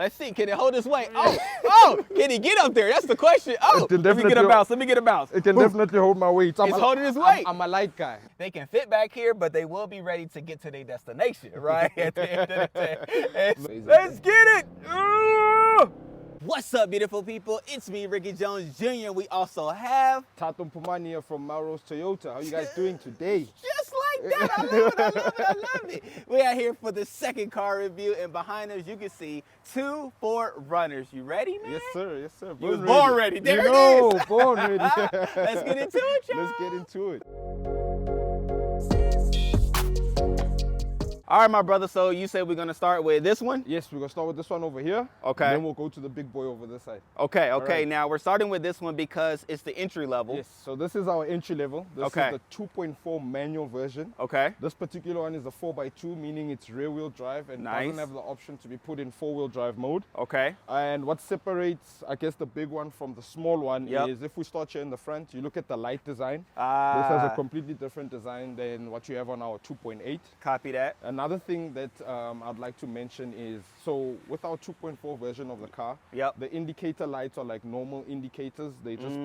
Let's see. Can it hold its weight? Oh, can he get up there? That's the question. Oh, let me get a bounce. Let me get a bounce. It can definitely hold my weight. It's holding its weight. I'm a light guy. They can fit back here, but they will be ready to get to their destination, right? At the end of the day. Let's get it. What's up, beautiful people? It's me, Rickey Jones Jr. We also have Thato Info from Melrose Toyota. How you guys doing today? Just like that. I love it. I love it. I love it. We are here for the second car review, and behind us you can see two Ford Runners. You ready, man? Yes, sir. Yes, sir. You was born ready. There it is. Born ready. Let's get into it, y'all. Let's get into it. All right, my brother, so you said we're going to start with this one? Yes, we're going to start with this one over here. Okay. And then we'll go to the big boy over this side. Okay. Right. Now, we're starting with this one because it's the entry level. Yes, so this is our entry level. This is the 2.4 manual version. Okay. This particular one is a 4x2, meaning it's rear-wheel drive and doesn't have the option to be put in 4-wheel drive mode. Okay. And what separates, I guess, the big one from the small one is if we start here in the front, you look at the light design. This has a completely different design than what you have on our 2.8. Copy that. Another thing that I'd like to mention is, so with our 2.4 version of the car, the indicator lights are like normal indicators. They just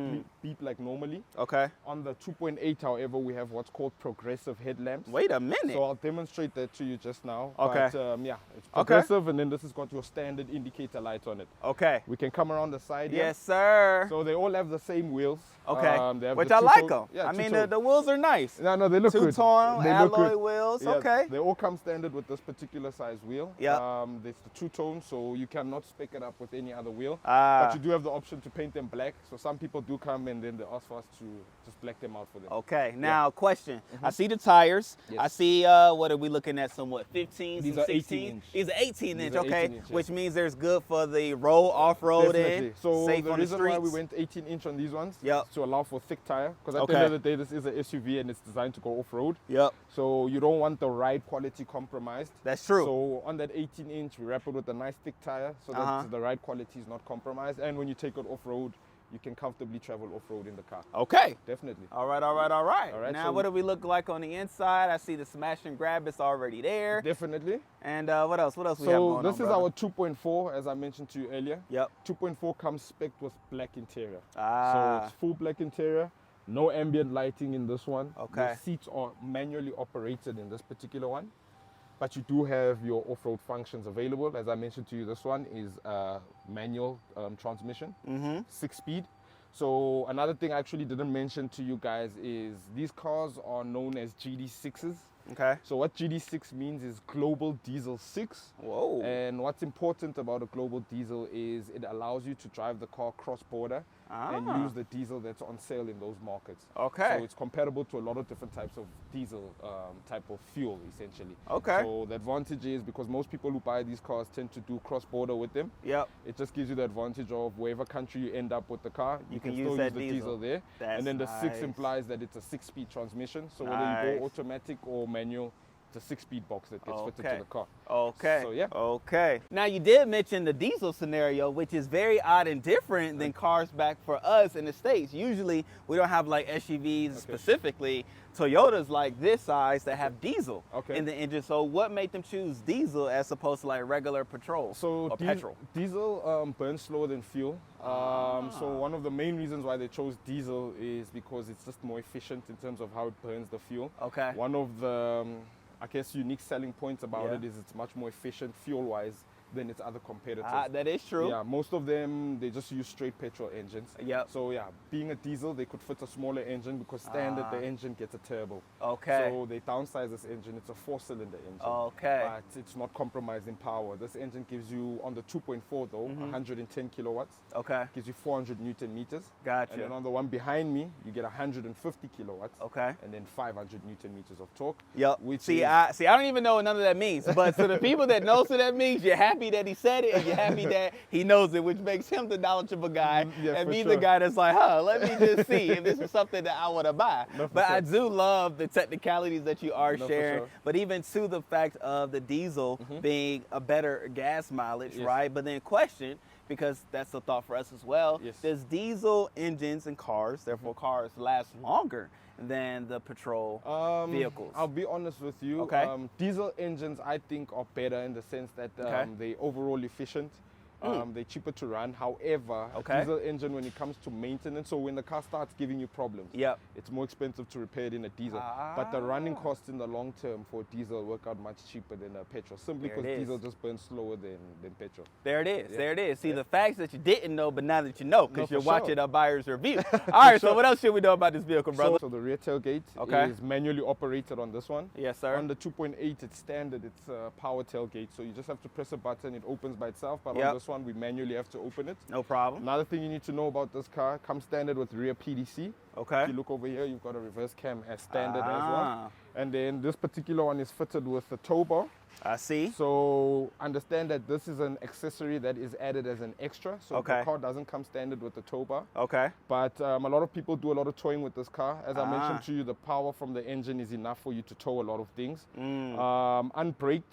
beep like normally. Okay. On the 2.8, however, we have what's called progressive headlamps. Wait a minute. So I'll demonstrate that to you just now. Okay. But yeah, it's progressive, and then this has got your standard indicator lights on it. Okay. We can come around the side here. Yes, sir. So they all have the same wheels. Okay. Which I like them. Yeah, I mean, the wheels are nice. No, they look good. Two-tone alloy wheels. Yeah, okay. They all come standard with this particular size wheel. Yeah. There's the two-tone, so you cannot spec it up with any other wheel. But you do have the option to paint them black. So some people do come and then they ask for us to just black them out for them. Okay. Now, question. I see the tires. Yes. I see, what are we looking at? Some, what, 15s, These some are 16s? 18-inch. These are 18-inch, okay. 18 inch, Which means there's good for the road, off-road in, so safe the on the reason streets. why we went 18-inch on these ones is Yep. to allow for thick tire. Because at the end of the day, this is an SUV and it's designed to go off-road. Yep. So you don't want the ride quality compromised. That's true. So on that 18-inch, we wrap it with a nice thick tire so that the ride quality is not compromised. And when you take it off-road, you can comfortably travel off-road in the car. Okay. Definitely. All right. Now, so what do we look like on the inside? I see the smash and grab is already there. Definitely. And what else? What else we have going on, So this is brother? our 2.4, as I mentioned to you earlier. Yep. 2.4 comes spec'd with black interior. Ah. So it's full black interior. No ambient lighting in this one. Okay. The seats are manually operated in this particular one. But you do have your off-road functions available. As I mentioned to you, this one is manual transmission, 6-speed. So another thing I actually didn't mention to you guys is these cars are known as GD6s. Okay. So what GD6 means is Global Diesel 6. Whoa. And what's important about a Global Diesel is it allows you to drive the car cross-border and use the diesel that's on sale in those markets. Okay. So it's compatible to a lot of different types of diesel type of fuel, essentially. Okay. So the advantage is because most people who buy these cars tend to do cross-border with them. Yep. It just gives you the advantage of wherever country you end up with the car, you can use still that use the diesel there. That's and then the 6 nice. implies that it's a 6-speed transmission. So whether you go automatic or manual, it's a 6-speed box that gets fitted to the car. Okay. So yeah. Okay. Now you did mention the diesel scenario, which is very odd and different than cars back for us in the States. Usually we don't have like SUVs specifically. Toyotas like this size that have diesel in the engine. So what made them choose diesel as opposed to like regular petrol or petrol? Diesel burns slower than fuel. So one of the main reasons why they chose diesel is because it's just more efficient in terms of how it burns the fuel. Okay. One of the I guess unique selling points about it is it's much more efficient fuel-wise than its other competitors. That is true. Yeah, most of them, they just use straight petrol engines. Yep. So yeah, being a diesel, they could fit a smaller engine because standard the engine gets a turbo. Okay. So they downsize this engine. It's a 4-cylinder engine. Okay. But it's not compromising power. This engine gives you, on the 2.4 though, 110 kilowatts. Okay. Gives you 400 Newton meters. Gotcha. And then on the one behind me, you get 150 kilowatts. Okay. And then 500 Newton meters of torque. Yep. I don't even know what none of that means. But to the people that knows what that means, you're happy that he said it and you're happy that he knows it, which makes him the knowledgeable guy and me the guy that's like, let me just see if this is something that I want to buy. But I do love the technicalities that you are sharing. But even to the fact of the diesel being a better gas mileage, right? But then question, because that's a thought for us as well, does diesel engines and cars, therefore cars, last longer than the petrol vehicles? I'll be honest with you. Diesel engines, I think, are better in the sense that they're overall efficient. They're cheaper to run. However, a diesel engine, when it comes to maintenance, so when the car starts giving you problems, it's more expensive to repair it in a diesel. But the running costs in the long term for diesel work out much cheaper than a petrol, simply because diesel just burns slower than petrol. There it is. There it is. See, the facts that you didn't know, but now that you know, because you're watching a buyer's review. All right, so what else should we know about this vehicle, brother? So the rear tailgate is manually operated on this one. Yes, sir. On the 2.8, it's standard. It's a power tailgate, so you just have to press a button. It opens by itself. But on this one, we manually have to open it. No problem. Another thing you need to know about this car, comes standard with rear PDC. Okay. If you look over here, you've got a reverse cam as standard as well. And then this particular one is fitted with a tow bar. I see. So understand that this is an accessory that is added as an extra. So the car doesn't come standard with the tow bar. Okay. But a lot of people do a lot of towing with this car. As I mentioned to you, the power from the engine is enough for you to tow a lot of things. Unbraked,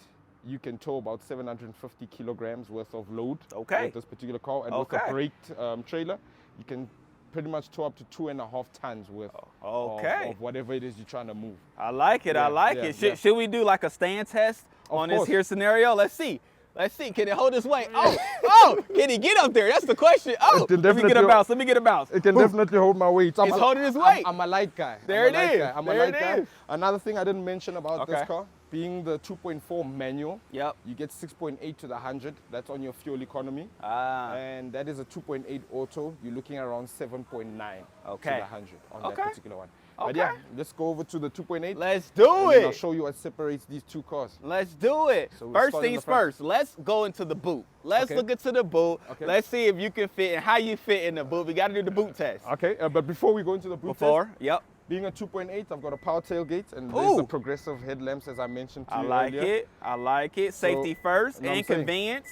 you can tow about 750 kilograms worth of load with this particular car. And with a braked trailer, you can pretty much tow up to 2.5 tons worth of whatever it is you're trying to move. I like it. I like it. Should we do like a stand test on this here scenario? Let's see. Let's see. Can it hold its weight? Oh, can he get up there? That's the question. Oh, let me get a bounce. Let me get a bounce. It can definitely hold my weight. It's holding its weight. I'm a light guy. There it is. I'm a light guy. Another thing I didn't mention about this car, being the 2.4 manual, you get 6.8 to the 100. That's on your fuel economy. And that is a 2.8 auto. You're looking around 7.9 to the 100 on that particular one. But yeah, let's go over to the 2.8. Let's do it. I'll show you what separates these two cars. Let's do it. So first things first, let's go into the boot. Let's look into the boot. Let's see if you can fit and how you fit in the boot. We got to do the boot test. Okay, but before we go into the boot test, being a 2.8, I've got a power tailgate and there's the progressive headlamps, as I mentioned to you earlier. I like it. Safety first and convenience.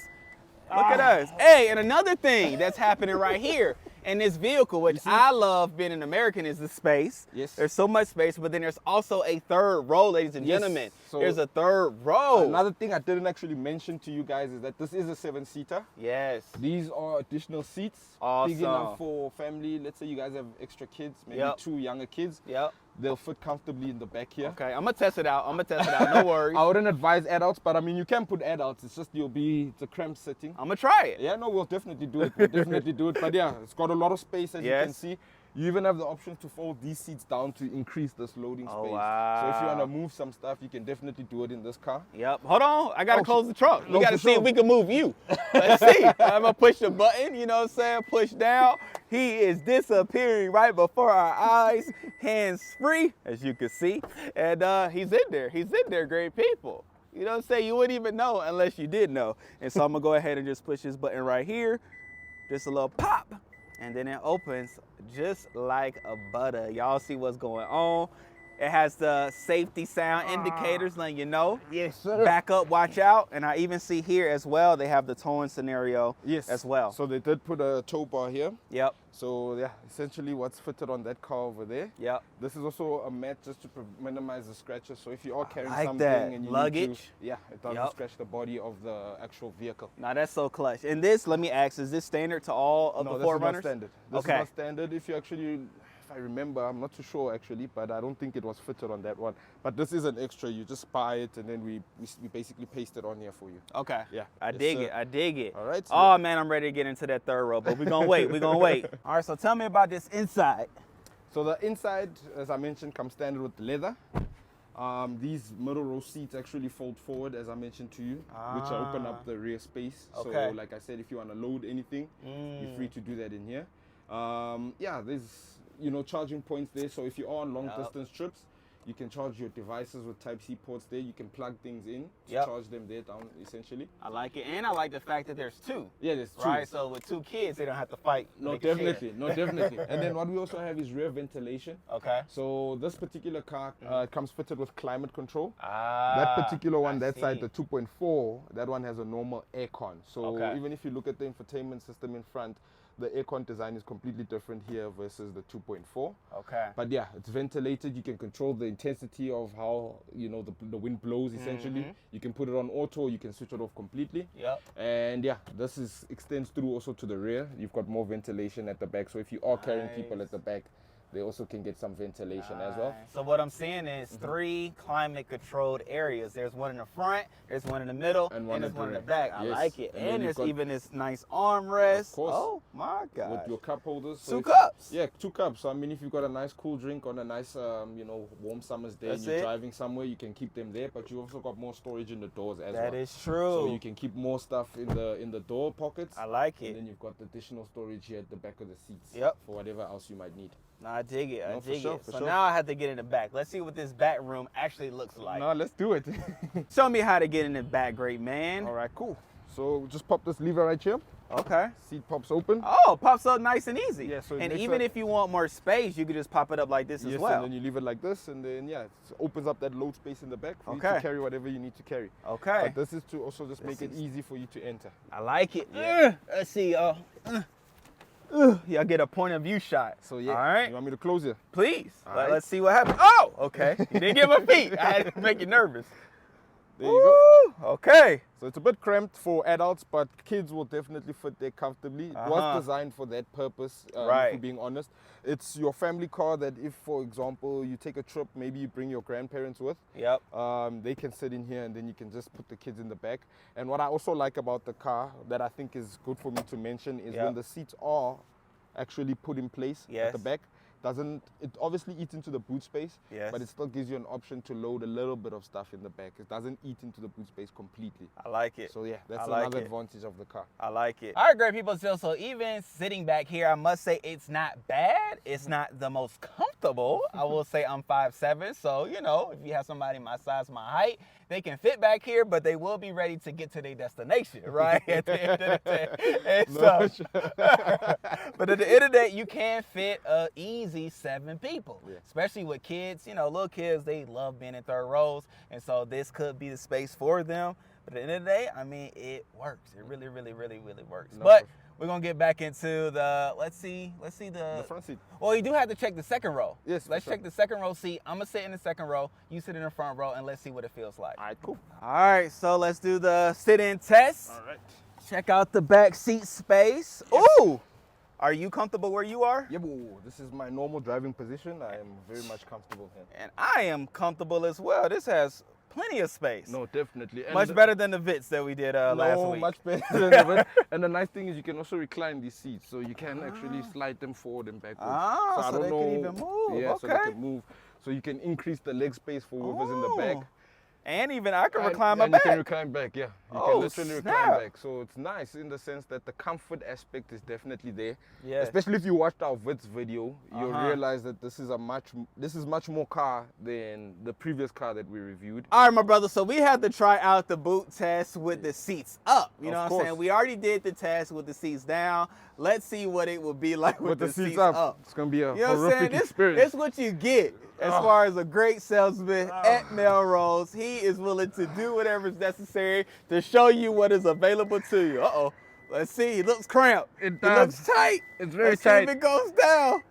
Look at us. Hey, and another thing that's happening right here in this vehicle, which I love being an American, is the space. Yes. There's so much space, but then there's also a third row, ladies and gentlemen. So there's a third row. Another thing I didn't actually mention to you guys is that this is a 7-seater. Yes. These are additional seats. Awesome. Big enough for family. Let's say you guys have extra kids, maybe 2 younger kids. They'll fit comfortably in the back here. Okay, I'm gonna test it out. No worries. I wouldn't advise adults, but I mean, you can put adults. It's just it's a cramped setting. I'm gonna try it. Yeah, no, we'll definitely do it. But yeah, it's got a lot of space, as you can see. You even have the option to fold these seats down to increase this loading space. Wow. So if you want to move some stuff, you can definitely do it in this car. Yep. Hold on. I got to close the trunk. We got to see if we can move you. Let's see. I'm going to push the button, you know what I'm saying? Push down. He is disappearing right before our eyes. Hands free, as you can see. And he's in there. He's in there, great people. You know what I'm saying? You wouldn't even know unless you did know. And so I'm going to go ahead and just push this button right here. Just a little pop. And then it opens just like a butter. Y'all see what's going on. It has the safety sound indicators letting you know. Yes, sir. Back up, watch out. And I even see here as well, they have the towing scenario as well. So they did put a tow bar here. Yep. So yeah, essentially what's fitted on that car over there. Yep. This is also a mat just to minimize the scratches. So if you are carrying like something and you luggage, need to, it doesn't scratch the body of the actual vehicle. Now that's so clutch. And this, let me ask, is this standard to all of the 4Runners? No, this is not standard. This is not standard. If you actually, if I remember, I'm not too sure actually, but I don't think it was fitted on that one. But this is an extra. You just buy it and then we basically paste it on here for you. Okay. Yeah. I dig it. I dig it. All right. So oh man, I'm ready to get into that third row, but we're gonna wait. We're gonna wait. All right. So tell me about this inside. So the inside, as I mentioned, comes standard with leather. These middle row seats actually fold forward, as I mentioned to you, which open up the rear space. Okay. So like I said, if you want to load anything, you're free to do that in here. Yeah, there's charging points there. So if you are on long distance trips, you can charge your devices with Type-C ports there. You can plug things in to charge them there down, essentially. I like it. And I like the fact that there's 2. Yeah, there's 2. Right, so with 2 kids, they don't have to fight. No, definitely. No, definitely. And then what we also have is rear ventilation. Okay. So this particular car comes fitted with climate control. That particular one, that side, the 2.4, that one has a normal aircon. So even if you look at the infotainment system in front, the aircon design is completely different here versus the 2.4. Okay. But yeah, it's ventilated. You can control the intensity of how the wind blows. Essentially, you can put it on auto. You can switch it off completely. Yep. And yeah, this extends through also to the rear. You've got more ventilation at the back. So if you are carrying people at the back, they also can get some ventilation as well. So what I'm seeing is 3 climate-controlled areas. There's one in the front, there's one in the middle, and there's one in the back. I like it. And there's even this nice armrest. Of course. Oh my God. With your cup holders. So 2 cups. Yeah, 2 cups. So I mean, if you've got a nice cool drink on a nice, you know, warm summer's day, and you're driving somewhere, you can keep them there. But you also got more storage in the doors as well. That is true. So you can keep more stuff in the door pockets. I like it. And then you've got additional storage here at the back of the seats. Yep. For whatever else you might need. No, I dig it. I dig it. So now I have to get in the back. Let's see what this back room actually looks like. No, let's do it. Show me how to get in the back, great man. All right, cool. So just pop this lever right here. Okay. Seat pops open. Oh, pops up nice and easy. Yeah, so and even if you want more space, you could just pop it up like this as well. And then you leave it like this, and then it opens up that load space in the back for you to carry whatever you need to carry. Okay. But this is to also just make it easy for you to enter. I like it. Yeah. Let's see, y'all. Y'all get a point of view shot. So yeah. All right. You want me to close it? Please. Right. Let's see what happens. Oh, okay. You didn't get my feet. I had to make you nervous. There you go. Okay. So it's a bit cramped for adults, but kids will definitely fit there comfortably. It was designed for that purpose, if we're being honest. It's your family car that if, for example, you take a trip, maybe you bring your grandparents with. Yep. They can sit in here and then you can just put the kids in the back. And what I also like about the car that I think is good for me to mention is when the seats are actually put in place at the back, it obviously eats into the boot space, but it still gives you an option to load a little bit of stuff in the back. It doesn't eat into the boot space completely. I like it. So yeah, that's another advantage of the car. I like it. All right, great people. So even sitting back here, I must say it's not bad. It's not the most comfortable. I will say I'm 5'7", so you know, if you have somebody my size, my height, they can fit back here, but they will be ready to get to their destination, right? At the end of the day. But at the end of the day, you can fit an easy 7 people, especially with kids. You know, little kids, they love being in third rows, and so this could be the space for them. But at the end of the day, I mean, it works. It really, really, really, really works. But we're gonna get back into the, let's see the front seat. Well, you do have to check the second row. Yes. Let's check the second row seat. I'm gonna sit in the second row. You sit in the front row, and let's see what it feels like. All right, cool. All right, so let's do the sit-in test. All right. Check out the back seat space. Yes. Ooh! Are you comfortable where you are? Yeah, this is my normal driving position. I am very much comfortable here. And I am comfortable as well. This has plenty of space. No, definitely. And much better than the Vits that we did last week. Much better than the Vits. And the nice thing is you can also recline these seats, so you can actually slide them forward and backwards. So they can even move. Yeah, so they can move. So you can increase the leg space for whoever's in the back. And even I can recline my And back. you can recline back, yeah. You can literally recline back. So it's nice in the sense that the comfort aspect is definitely there. Yeah. Especially if you watched our Vits video, you'll realize that this is much more car than the previous car that we reviewed. All right, my brother. So we had to try out the boot test with the seats up. You know what I'm saying? We already did the test with the seats down. Let's see what it would be like with the seats up. It's gonna be a horrific experience. It's what you get. As far as a great salesman at Melrose, he is willing to do whatever is necessary to show you what is available to you. Let's see. It looks cramped. It looks tight. It's very Let's tight. see if it goes down.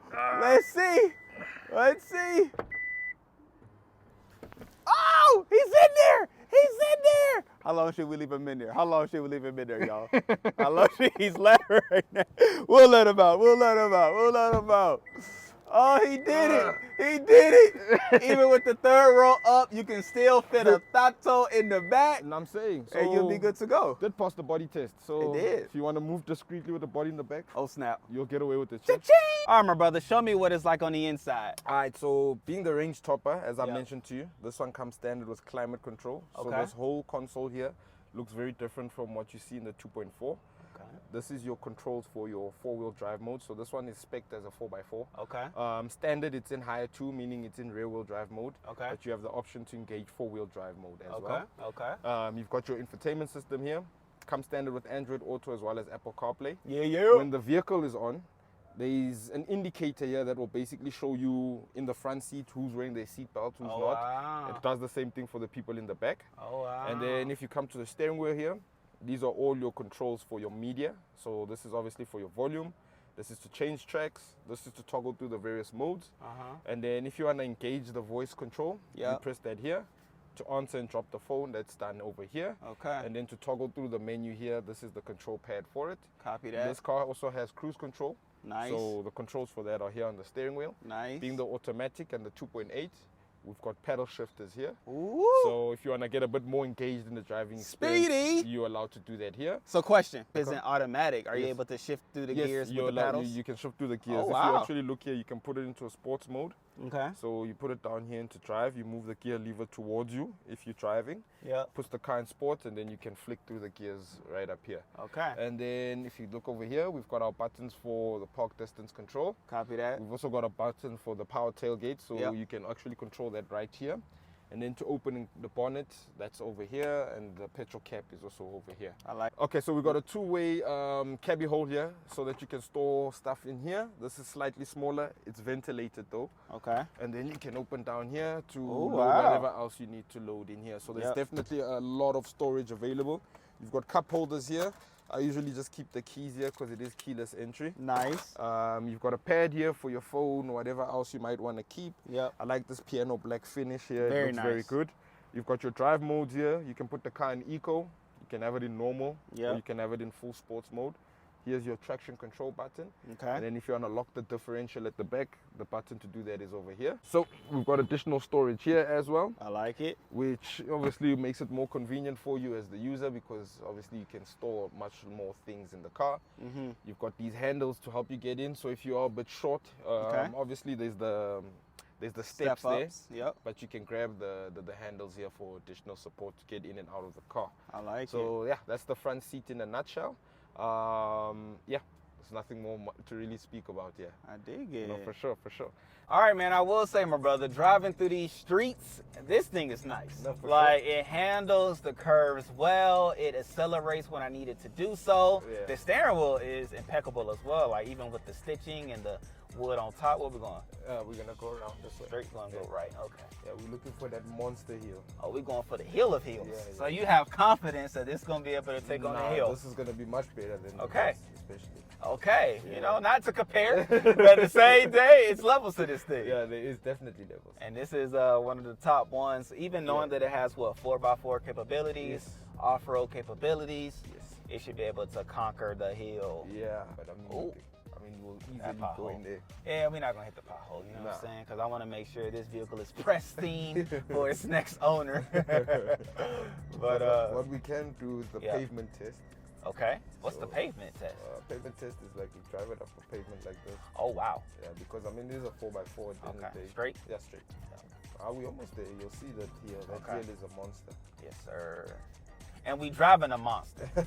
Let's see. Let's see. Oh, he's in there. He's in there. How long should we leave him in there? How long should we leave him in there, y'all? How long should he's laughing right now? We'll let him out. We'll let him out. We'll let him out. Oh, he did it. He did it. Even with the third row up, you can still fit a Thato in the back. And I'm saying, so and you'll be good to go. Did pass the body test. So it did. If you want to move discreetly with the body in the back, oh snap, you'll get away with it. All right, my brother, show me what it's like on the inside. All right, so being the range topper, as I mentioned to you, this one comes standard with climate control. So this whole console here looks very different from what you see in the 2.4. This is your controls for your 4-wheel drive mode. So this one is spec'd as a 4x4. Okay. Standard, it's in higher 2, meaning it's in rear-wheel drive mode. Okay. But you have the option to engage 4-wheel drive mode as well. Okay. You've got your infotainment system here. Comes standard with Android Auto as well as Apple CarPlay. Yeah. When the vehicle is on, there's an indicator here that will basically show you in the front seat who's wearing their seatbelt, who's not. Wow. It does the same thing for the people in the back. Oh, wow. And then if you come to the steering wheel here, these are all your controls for your media. So this is obviously for your volume. This is to change tracks. This is to toggle through the various modes. And then if you want to engage the voice control, you press that here. To answer and drop the phone, that's done over here. Okay. And then to toggle through the menu here, this is the control pad for it. Copy that. This car also has cruise control. Nice. So the controls for that are here on the steering wheel. Nice. Being the automatic and the 2.8, we've got paddle shifters here. Ooh. So if you want to get a bit more engaged in the driving experience, Speedy. you're allowed to do that here. So question, isn't automatic? Are you Yes. able to shift through the Yes, gears you're with the allowed, paddles? you can shift through the gears. Oh, If wow. you actually look here, you can put it into a sports mode. Okay. So you put it down here into drive, you move the gear lever towards you if you're driving. Yeah. Puts the car in sports, and then you can flick through the gears right up here. Okay. And then if you look over here, we've got our buttons for the park distance control. Copy that. We've also got a button for the power tailgate, so Yep. you can actually control that right here. And then to open the bonnet, that's over here, and the petrol cap is also over here. I like. Okay, so we've got a two-way cabby hole here so that you can store stuff in here. This is slightly smaller. It's ventilated though. Okay. And then you can open down here to Oh, load wow. whatever else you need to load in here. So there's Yep. definitely a lot of storage available. You've got cup holders here. I usually just keep the keys here because it is keyless entry. Nice. You've got a pad here for your phone, whatever else you might want to keep. Yep. I like this piano black finish here. Very It looks very nice. good. You've got your drive modes here. You can put the car in eco. You can have it in normal. Yep. Or you can have it in full sports mode. Here's your traction control button. And Okay. then if you want to lock the differential at the back, the button to do that is over here. So we've got additional storage here as well, I like it. which obviously makes it more convenient for you as the user because obviously you can store much more things in the car. Mm-hmm. You've got these handles to help you get in. So if you are a bit short, Okay. obviously there's the Step steps there, ups. Yep. but you can grab the handles here for additional support to get in and out of the car. I like it. So yeah, that's the front seat in a nutshell. Yeah, there's nothing more to really speak about here. I dig it. No, for sure, for sure. All right, man. I will say, my brother, driving through these streets, this thing is nice. No, for like it handles the curves well. It accelerates when I need it to do so. Yeah. The steering wheel is impeccable as well. Like even with the stitching and the wood on top. Where we going? We're gonna go around this way. Straight gonna go right. Okay. Yeah, we're looking for that monster hill. Oh, we going for the hill of hills. Yeah, So yeah. you have confidence that this gonna be able to take on the hill. This is gonna be much better than the Okay. bus, especially. Okay, you Yeah. know, not to compare, but the same day, it's levels to this thing. Yeah, there is definitely levels. And this is one of the top ones, even knowing Yeah. that it has, 4x4 capabilities, Yes. off-road capabilities, Yes. it should be able to conquer the hill. Yeah, but Ooh. we'll That easily go pothole. in there. Yeah, we're not going to hit the pothole, you know what I'm Nah. saying? Because I want to make sure this vehicle is pristine for its next owner. But, what we can do is the yeah. pavement test. okay, what's the So, pavement test? Pavement test is like you drive it up a pavement like this. Oh, wow. Yeah, because I mean, this is a 4x4 at the end of the Okay, day. straight? Yeah, straight. Are we almost there? You'll see that here. That Okay. hill is a monster. Yes, sir. And we driving a monster. All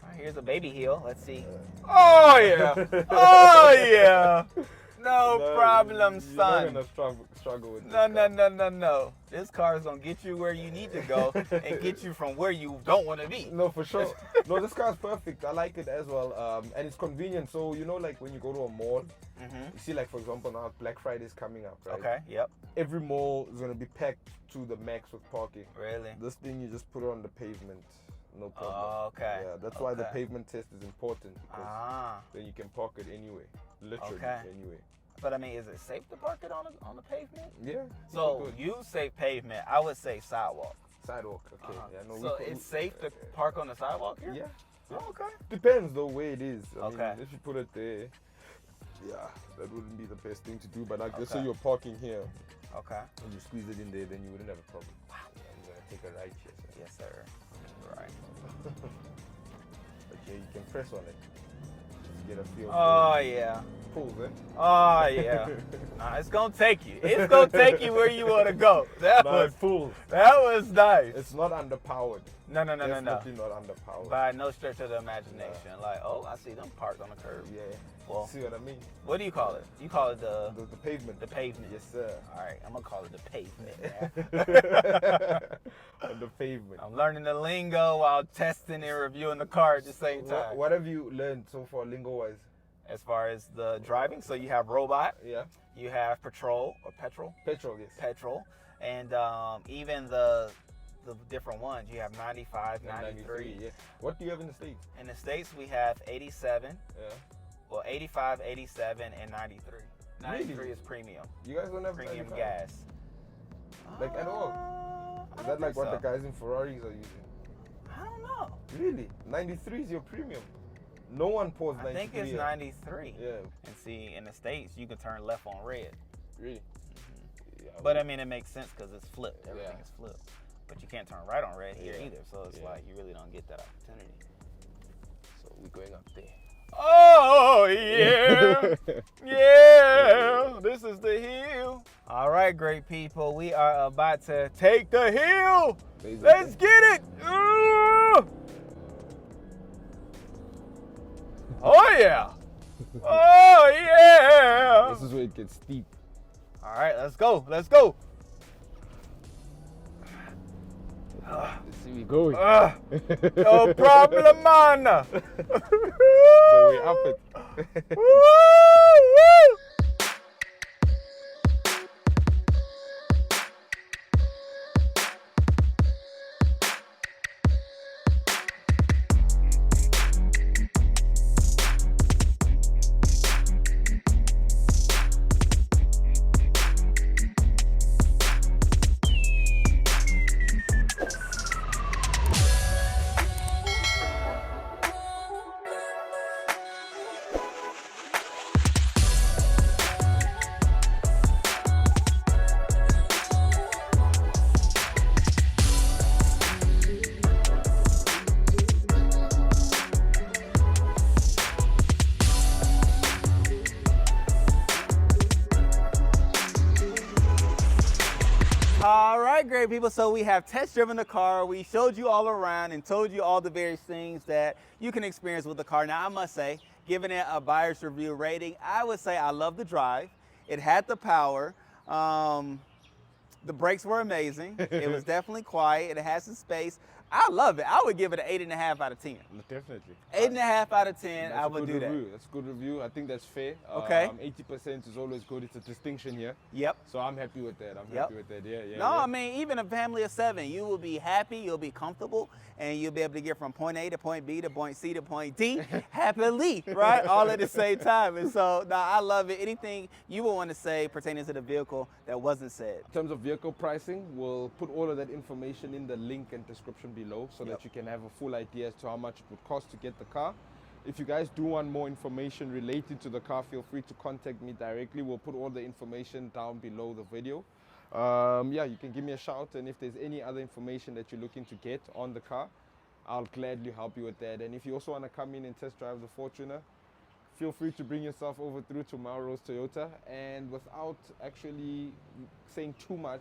right, here's a baby hill. Let's see. Oh yeah. Oh yeah. No problem, You're son. not gonna struggle with No, this no, car. no. This car is gonna get you where you need to go and get you from where you don't want to be. No, for sure. No, this car is perfect. I like it as well. And it's convenient. So, you know, like when you go to a mall, you see, like, for example, now Black Friday is coming up, right? Okay. Yep. Every mall is going to be packed to the max with parking. Really? This thing, you just put it on the pavement. No problem. Okay. Yeah, that's why the Okay. pavement test is important. Because Ah. then you can park it anyway. Literally Okay. anyway. But I mean, is it safe to park it on the pavement? Yeah. So good. you say pavement, I would say sidewalk. Sidewalk, okay. Yeah, no, So it's safe to park on the sidewalk here? Yeah. Oh, okay. Depends the way it is. I Okay. mean, if you put it there, yeah, that wouldn't be the best thing to do. But like, let's say Okay. you're parking here Okay. and you squeeze it in there, then you wouldn't have a problem. Wow. Yeah, you're gonna take a right here. So. Yes, sir. Right. But yeah, you can press on it. Just get a feel. Oh for it. yeah. Pulls, eh? Oh yeah. Nah, it's gonna take you. It's gonna take you where you wanna go. That No, was it pulls. nice. It's not underpowered. No. Definitely not underpowered. By no stretch of the imagination. Like, oh, I see them parked on the curb. Yeah. Well, See what I mean? what do you call it? You call it the The pavement. pavement. Yes, sir. All right, I'm gonna call it the pavement. Man. On the pavement. I'm learning the lingo while testing and reviewing the car at the same time. What have you learned so far, lingo-wise? As far as the driving, so you have robot, Yeah. you have petrol, Petrol, yes. and even the different ones. You have 95, And 93. yeah. What do you have in the States? In the States, we have 87, Yeah. well, 85, 87, and 93. 93 Really? is premium. You guys don't have Premium 95? gas. Like, at all? Is that like what the guys in Ferraris are using? I don't know. Really? 93 is your premium. No one pours 93. I think it's 93. Yeah. And see, in the States, you can turn left on red. Really? Yeah, but I mean, it makes sense because it's flipped. Everything is flipped. But you can't turn right on red here either. So it's like you really don't get that opportunity. So we're going up there. Oh, yeah. Yeah. This is the hill. All right, great people. We are about to take the hill. Basically. Let's get it. Oh, yeah. Oh, yeah. This is where it gets steep. All right, let's go. Let's go. Let's see we going. No problem, man. So we up it. Woo, woo. All right, great people. So we have test driven the car. We showed you all around and told you all the various things that you can experience with the car. Now, I must say, giving it a buyer's review rating, I would say I love the drive. It had the power. The brakes were amazing. It was definitely quiet. It had some space. I love it. I would give it an 8.5 out of 10. Definitely. 8.5 out of 10. I would do that. That's a good review. I think that's fair. Okay. 80% is always good. It's a distinction here. Yep. So I'm happy with that. I'm happy with that. Yeah. No, I mean, even a family of 7, you will be happy, you'll be comfortable, and you'll be able to get from point A to point B to point C to point D happily, right? All at the same time. And so, no, I love it. Anything you would want to say pertaining to the vehicle that wasn't said? In terms of vehicle pricing, we'll put all of that information in the link and description below so that you can have a full idea as to how much it would cost to get the car. If you guys do want more information related to the car, feel free to contact me directly. We'll put all the information down below the video. Yeah, you can give me a shout, and if there's any other information that you're looking to get on the car, I'll gladly help you with that. And if you also want to come in and test drive the Fortuner, feel free to bring yourself over through to Melrose Toyota. And without actually saying too much,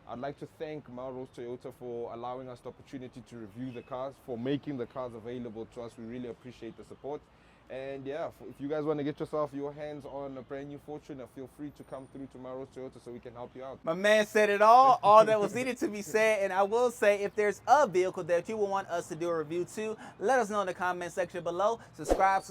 I'd like to thank Melrose Toyota for allowing us the opportunity to review the cars, for making the cars available to us. We really appreciate the support. And yeah, if you guys want to get yourself your hands on a brand new Fortuner, feel free to come through to Melrose Toyota so we can help you out. My man said it all that was needed to be said. And I will say, if there's a vehicle that you will want us to do a review to, let us know in the comment section below. Subscribe,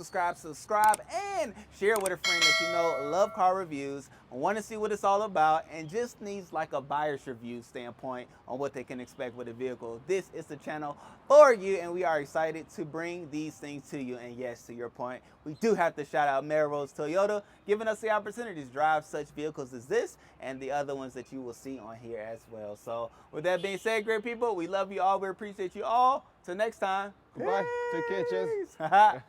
and share with a friend that you know love car reviews, want to see what it's all about, and just needs like a buyer's review standpoint on what they can expect with a vehicle. This is the channel for you, and we are excited to bring these things to you. And yes, to your point, we do have to shout out Melrose Toyota, giving us the opportunity to drive such vehicles as this and the other ones that you will see on here as well. So with that being said, great people, we love you all. We appreciate you all. Till next time. Goodbye. Take care. Cheers.